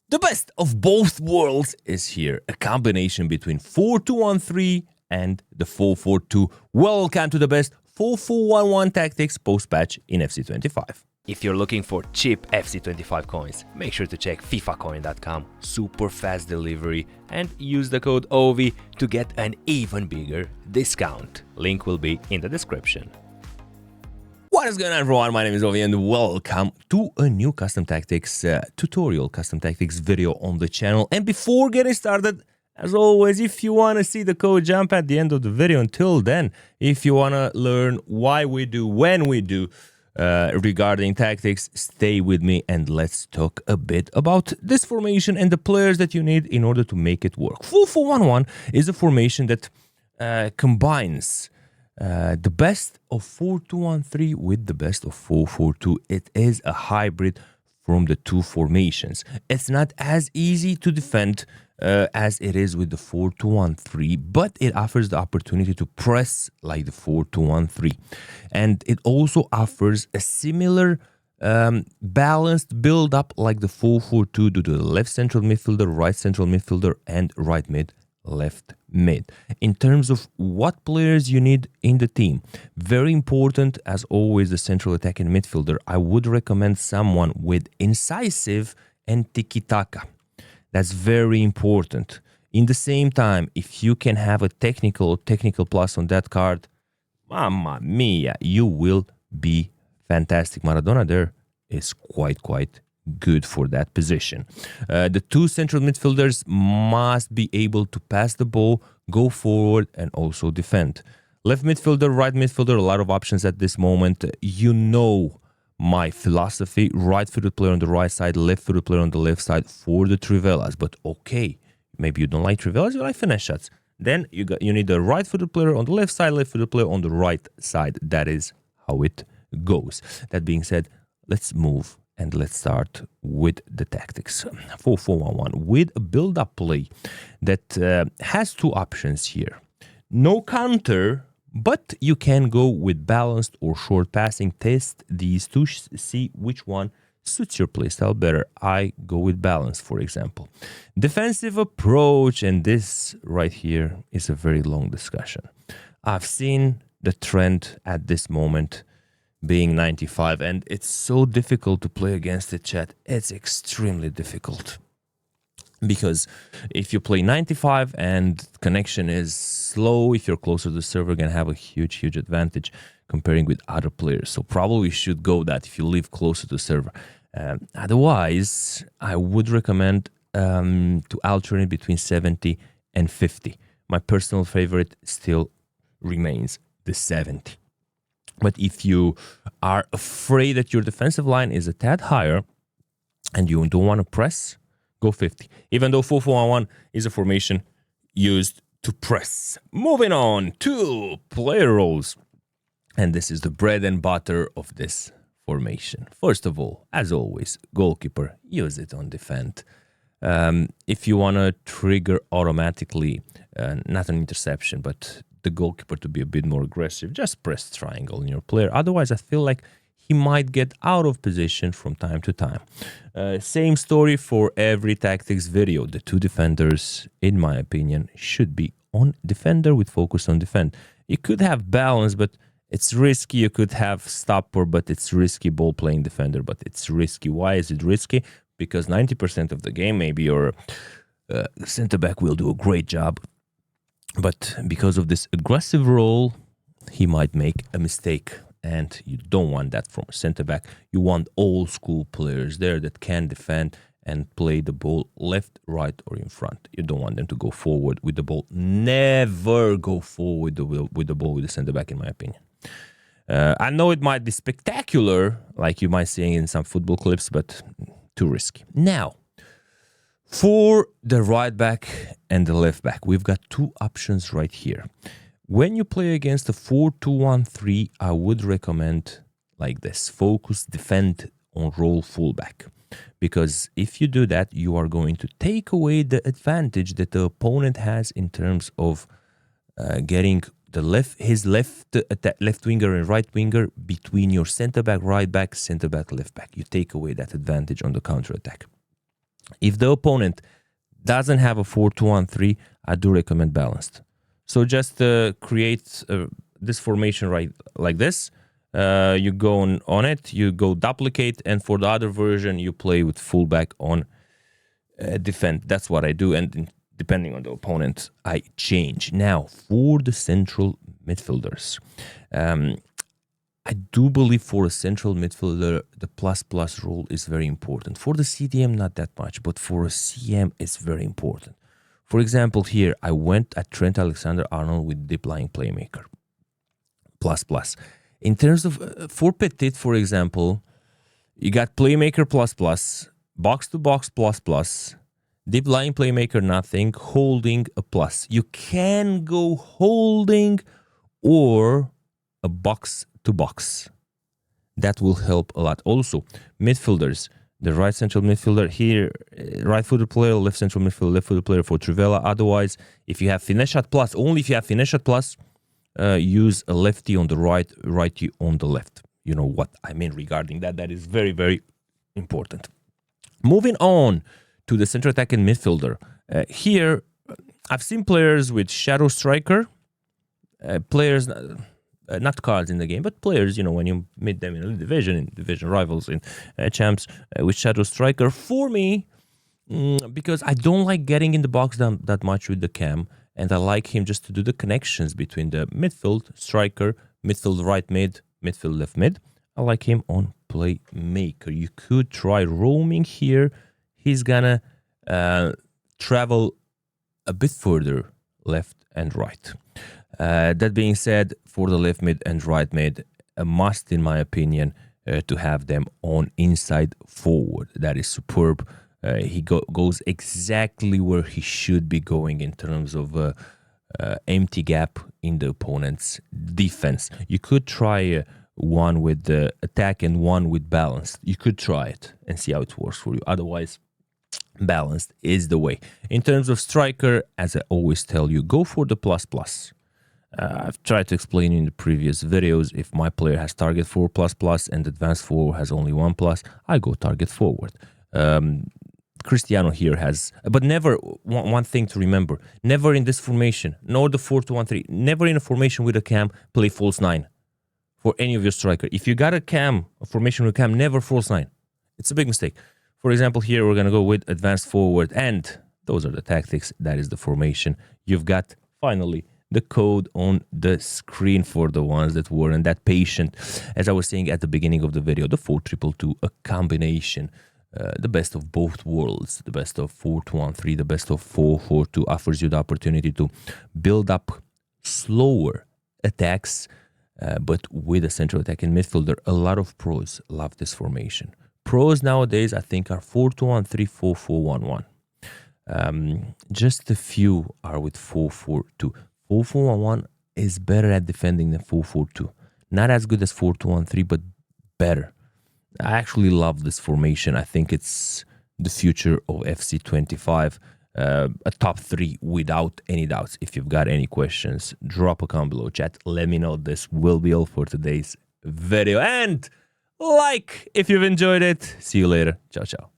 The best of both worlds is here, a combination between 4-2-1-3 and the 4-4-2. Welcome to the best 4-4-1-1 tactics post-patch in FC25. If you're looking for cheap FC25 coins, make sure to check fifacoin.com, super fast delivery, and use the code OVI to get an even bigger discount. Link will be in the description. What is going on, everyone? My name is Ovi and welcome to a new custom tactics tutorial, custom tactics video on the channel. And before getting started, as always, if you want to see the code jump at the end of the video, until then, if you want to learn why we do, when we do, regarding tactics, stay with me and let's talk a bit about this formation and the players that you need in order to make it work. 4-4-1-1 is a formation that combines the best of 4-2-1-3 with the best of 4-4-2. It is a hybrid from the two formations. It's not as easy to defend as it is with the 4-2-1-3, but it offers the opportunity to press like the 4-2-1-3. And it also offers a similar balanced build-up like the 4-4-2 to the left central midfielder, right central midfielder, and right mid, left mid. In terms of what players you need in the team, very important as always the central attacking midfielder. I would recommend someone with incisive and tiki-taka. That's very important. In the same time, if you can have a technical plus on that card, mamma mia, you will be fantastic. Maradona there is quite good for that position. The two central midfielders must be able to pass the ball, go forward, and also defend. Left midfielder, right midfielder, a lot of options at this moment. You know my philosophy, right-footed player on the right side, left-footed player on the left side for the Trivelas. But okay, maybe you don't like Trivelas, you like finesse shots. Then you need a right-footed player on the left side, left-footed player on the right side. That is how it goes. That being said, let's move and let's start with the tactics. 4-4-1-1 with a build-up play that has two options here. No counter, but you can go with balanced or short passing. Test these two, see which one suits your playstyle better. I go with balance, for example. Defensive approach, and this right here is a very long discussion. I've seen the trend at this moment being 95, and it's so difficult to play against it, chat. It's extremely difficult. Because if you play 95 and connection is slow, if you're closer to the server, you're going to have a huge advantage comparing with other players. So probably you should go that if you live closer to the server. Otherwise, I would recommend to alternate between 70 and 50. My personal favorite still remains the 70. But if you are afraid that your defensive line is a tad higher and you don't want to press, go 50. Even though 4-4-1-1 is a formation used to press. Moving on to player roles. And this is the bread and butter of this formation. First of all, as always, goalkeeper, use it on defend. If you want to trigger automatically, not an interception, but the goalkeeper to be a bit more aggressive, just press triangle on your player. Otherwise, I feel like he might get out of position from time to time. Same story for every tactics video. The two defenders, in my opinion, should be on defender with focus on defend. You could have balance, but it's risky. You could have stopper, but it's risky. Ball playing defender, but it's risky. Why is it risky? Because 90% of the game, maybe your center back will do a great job. But because of this aggressive role, he might make a mistake. And you don't want that from a center-back. You want old school players there that can defend and play the ball left, right, or in front. You don't want them to go forward with the ball. Never go forward with the ball with the center-back, in my opinion. I know it might be spectacular, like you might see in some football clips, but too risky. Now, for the right back and the left back, we've got two options right here. When you play against a 4-2-1-3, I would recommend like this. Focus, defend on roll fullback. Because if you do that, you are going to take away the advantage that the opponent has in terms of getting his left winger and right winger between your center back, right back, center back, left back. You take away that advantage on the counter attack. If the opponent doesn't have a 4-2-1-3, I do recommend balanced. So just create this formation right like this. You go on it, you go duplicate, and for the other version, you play with fullback on defend. That's what I do, and depending on the opponent, I change. Now, for the central midfielders, I do believe for a central midfielder, the plus rule is very important. For the CDM, not that much, but for a CM, it's very important. For example, here, I went at Trent Alexander-Arnold with deep lying playmaker, plus. In terms of, for Petit, for example, you got playmaker plus, box-to-box plus, deep lying playmaker nothing, holding a plus. You can go holding or a box-to-box. That will help a lot. Also, midfielders, the right central midfielder here, right-footed player, left central midfielder, left-footed player for Trivela. Otherwise, if you have finesse shot plus, only if you have finesse shot plus, use a lefty on the right, righty on the left. You know what I mean regarding that. That is very, very important. Moving on to the central attacking midfielder. Here, I've seen players with shadow striker, players, not cards in the game, but players, you know, when you meet them in division rivals, in champs, with shadow striker. For me, because I don't like getting in the box that much with the cam, and I like him just to do the connections between the midfield, striker, midfield right mid, midfield left mid. I like him on playmaker. You could try roaming here. He's gonna travel a bit further left and right. That being said, for the left mid and right mid, a must in my opinion to have them on inside forward. That is superb. He goes exactly where he should be going in terms of empty gap in the opponent's defense. You could try one with the attack and one with balance. You could try it and see how it works for you. Otherwise, balanced is the way. In terms of striker, as I always tell you, go for the plus. I've tried to explain in the previous videos, if my player has target 4++ and advanced 4 has only 1+, I go target forward. Cristiano here has, but never, one thing to remember, never in this formation, nor the 4-2-1-3, never in a formation with a cam, play false 9 for any of your striker. If you got a formation with a cam, never false 9. It's a big mistake. For example, here we're going to go with advanced forward, and those are the tactics. That is the formation. You've got, finally, the code on the screen for the ones that weren't that patient. As I was saying at the beginning of the video, the 4-2-2, a combination. The best of both worlds, the best of 4-2-1-3, the best of 4-4-2 offers you the opportunity to build up slower attacks, but with a central attacking midfielder. A lot of pros love this formation. Pros nowadays, I think, are 4-2-1-3, 4-4-1-1. Just a few are with 4-4-2. 4-4-1-1 is better at defending than 4-4-2. Not as good as 4-2-1-3, but better. I actually love this formation. I think it's the future of FC25. A top 3 without any doubts. If you've got any questions, drop a comment below, chat. Let me know. This will be all for today's video. And like if you've enjoyed it. See you later. Ciao, ciao.